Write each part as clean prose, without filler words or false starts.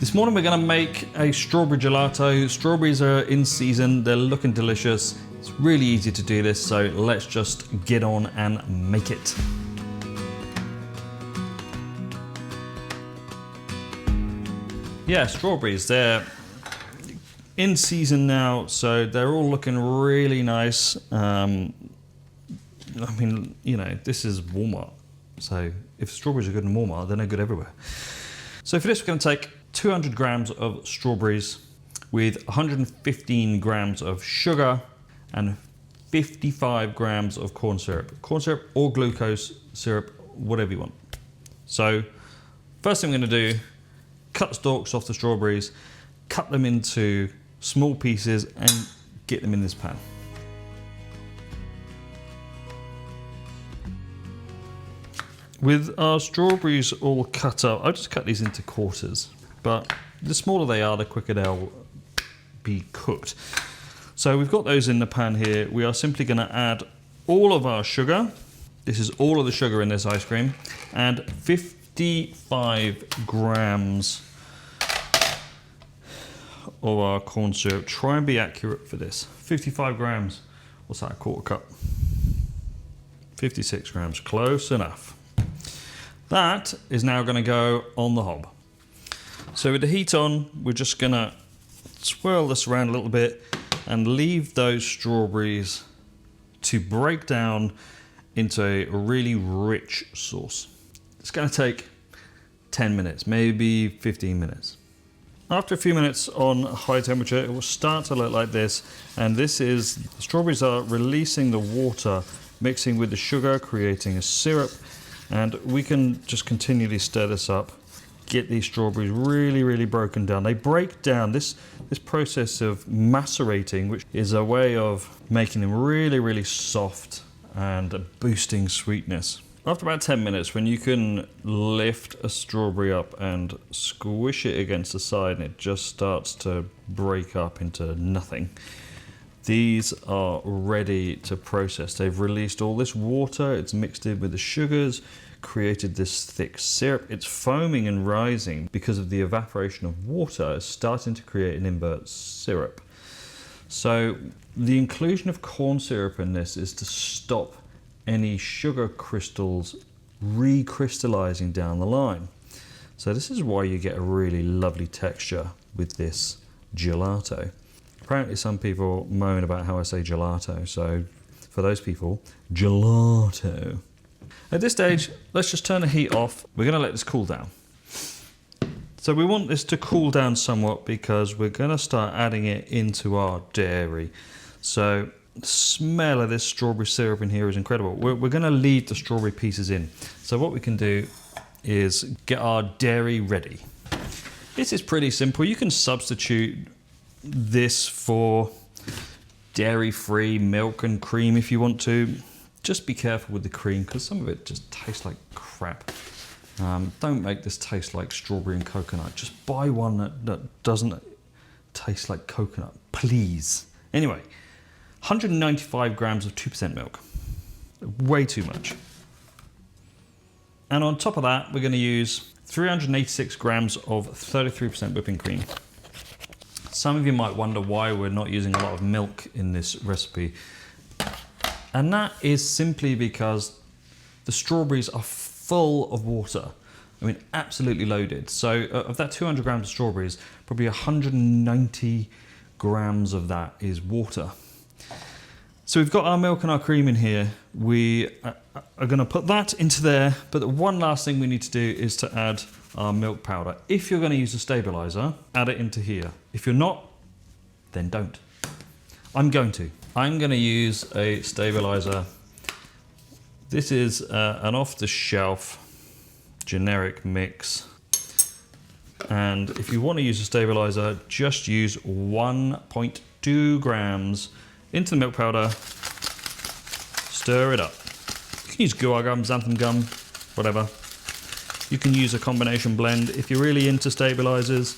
This morning we're going to make a strawberry gelato. Strawberries are in season, they're looking delicious. It's really easy to do this, so let's just get on and make it. Yeah, strawberries, they're in season now, so they're all looking really nice. I mean, you know, this is Walmart, so if strawberries are good in Walmart, then they're good everywhere. So for this, we're going to take 200 grams of strawberries with 115 grams of sugar and 55 grams of corn syrup. Corn syrup or glucose syrup, whatever you want. So first thing we're going to do, cut the stalks off the strawberries, cut them into small pieces and get them in this pan. With our strawberries all cut up, I'll just cut these into quarters, but the smaller they are, the quicker they'll be cooked. So we've got those in the pan here. We are simply going to add all of our sugar. This is all of the sugar in this ice cream, and 55 grams of our corn syrup. Try and be accurate for this. 55 grams, what's that, a quarter cup? 56 grams, close enough. That is now going to go on the hob. So with the heat on, we're just going to swirl this around a little bit and leave those strawberries to break down into a really rich sauce. It's going to take 10 minutes, maybe 15 minutes. After a few minutes on high temperature, it will start to look like this, and this is, the strawberries are releasing the water, mixing with the sugar, creating a syrup. And we can just continually stir this up, get these strawberries really, really broken down. They break down, this process of macerating, which is a way of making them really, really soft and boosting sweetness. After about 10 minutes, when you can lift a strawberry up and squish it against the side and it just starts to break up into nothing, these are ready to process. They've released all this water, it's mixed in with the sugars, created this thick syrup. It's foaming and rising because of the evaporation of water. It's starting to create an invert syrup. So the inclusion of corn syrup in this is to stop any sugar crystals recrystallizing down the line. So this is why you get a really lovely texture with this gelato. Apparently some people moan about how I say gelato, so for those people, gelato. At this stage, let's just turn the heat off. We're going to let this cool down. So we want this to cool down somewhat because we're going to start adding it into our dairy. So the smell of this strawberry syrup in here is incredible. We're going to lead the strawberry pieces in. So what we can do is get our dairy ready. This is pretty simple. You can substitute this for dairy-free milk and cream if you want to. Just be careful with the cream because some of it just tastes like crap. Don't make this taste like strawberry and coconut. Just buy one that doesn't taste like coconut, please. Anyway, 195 grams of 2% milk. Way too much. And on top of that, we're going to use 386 grams of 33% whipping cream. Some of you might wonder why we're not using a lot of milk in this recipe. And that is simply because the strawberries are full of water. I mean, absolutely loaded. So of that 200 grams of strawberries, probably 190 grams of that is water. So we've got our milk and our cream in here. We are going to put that into there. But the one last thing we need to do is to add our milk powder. If you're going to use a stabilizer, add it into here. If you're not, then don't. I'm going to use a stabilizer. This is an off-the-shelf generic mix. And if you want to use a stabilizer, just use 1.2 grams into the milk powder. Stir it up. You can use guar gum, xanthan gum, whatever. You can use a combination blend. If you're really into stabilizers,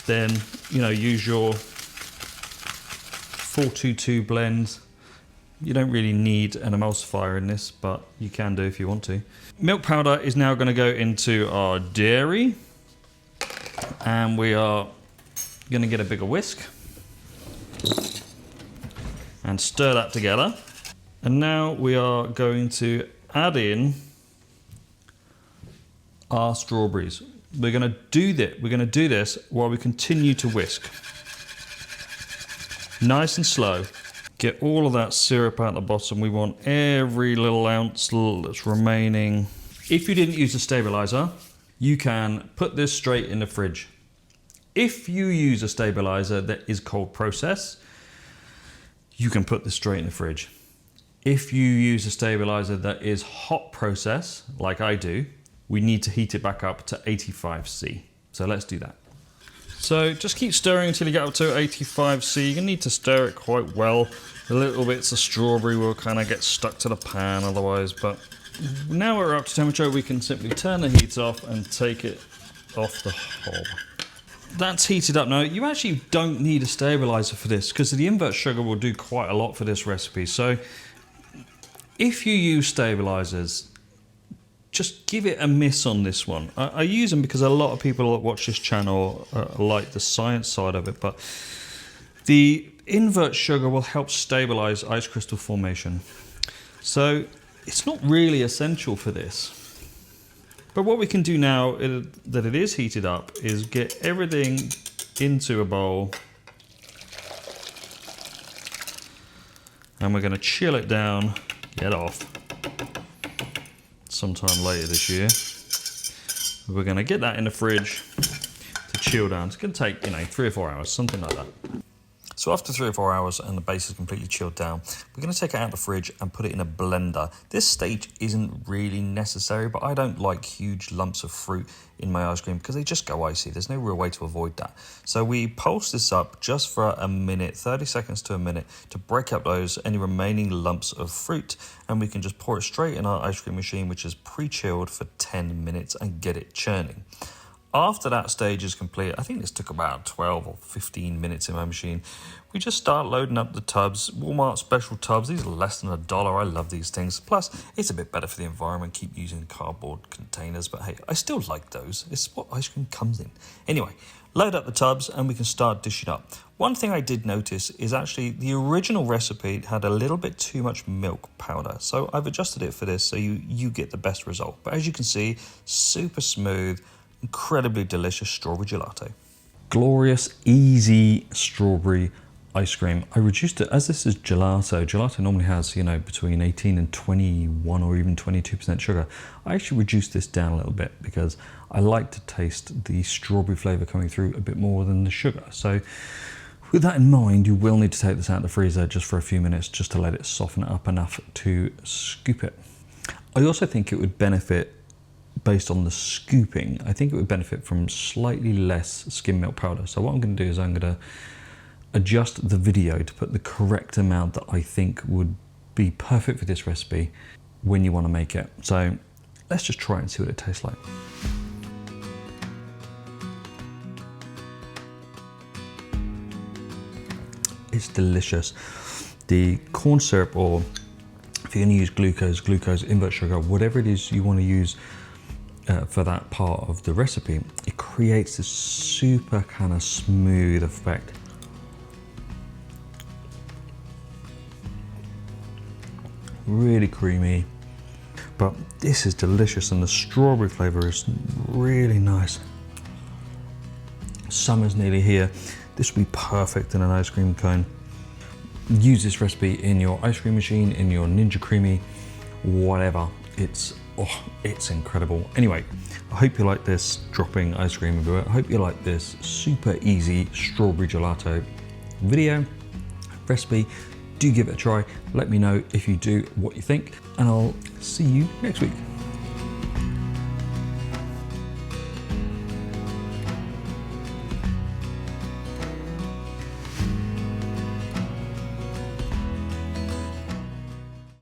then use your 422 blend. You don't really need an emulsifier in this, but you can do if you want to. Milk powder is now going to go into our dairy. And we are going to get a bigger whisk and stir that together. And now we are going to add in our strawberries. We're going to do this while we continue to whisk. Nice and slow. Get all of that syrup out the bottom. We want every little ounce that's remaining. If you didn't use a stabilizer, you can put this straight in the fridge. If you use a stabilizer that is cold process, you can put this straight in the fridge. If you use a stabilizer that is hot process, like I do, we need to heat it back up to 85°C. So let's do that. So just keep stirring until you get up to 85°C. You're gonna need to stir it quite well. The little bits of strawberry will kind of get stuck to the pan otherwise, but now we're up to temperature, we can simply turn the heat off and take it off the hob. That's heated up now. You actually don't need a stabilizer for this because the invert sugar will do quite a lot for this recipe. So if you use stabilizers, just give it a miss on this one. I use them because a lot of people that watch this channel like the science side of it, but the invert sugar will help stabilize ice crystal formation. So it's not really essential for this. But what we can do now that it is heated up is get everything into a bowl. And we're going to chill it down, get off. Sometime later this year. We're going to get that in the fridge to chill down. It's going to take, 3 or 4 hours, something like that. So after 3 or 4 hours and the base is completely chilled down, we're going to take it out of the fridge and put it in a blender. This stage isn't really necessary, but I don't like huge lumps of fruit in my ice cream because they just go icy. There's no real way to avoid that. So we pulse this up just for a minute, 30 seconds to a minute, to break up any remaining lumps of fruit, and we can just pour it straight in our ice cream machine, which is pre-chilled for 10 minutes, and get it churning. After that stage is complete, I think this took about 12 or 15 minutes in my machine, we just start loading up the tubs. Walmart special tubs, these are less than $1. I love these things. Plus, it's a bit better for the environment, keep using cardboard containers, but hey, I still like those. It's what ice cream comes in. Anyway, load up the tubs and we can start dishing up. One thing I did notice is actually the original recipe had a little bit too much milk powder. So I've adjusted it for this so you get the best result. But as you can see, super smooth, incredibly delicious strawberry gelato. Glorious, easy strawberry ice cream. I reduced it, as this is gelato. Gelato normally has, between 18 and 21 or even 22% sugar. I actually reduced this down a little bit because I like to taste the strawberry flavor coming through a bit more than the sugar. So with that in mind, you will need to take this out of the freezer just for a few minutes just to let it soften up enough to scoop it. I also think it would benefit, based on the scooping, I think it would benefit from slightly less skim milk powder. So what I'm going to do is I'm going to adjust the video to put the correct amount that I think would be perfect for this recipe when you want to make it. So let's just try and see what it tastes like. It's delicious. The corn syrup, or if you're going to use glucose, invert sugar, whatever it is you want to use for that part of the recipe, it creates this super kind of smooth effect. Really creamy, but this is delicious, and the strawberry flavor is really nice. Summer's nearly here. This will be perfect in an ice cream cone. Use this recipe in your ice cream machine, in your Ninja Creamy, whatever. It's incredible. Anyway, I hope you like this dropping ice cream everywhere. I hope you like this super easy strawberry gelato video recipe. Do give it a try. Let me know if you do what you think, and I'll see you next week.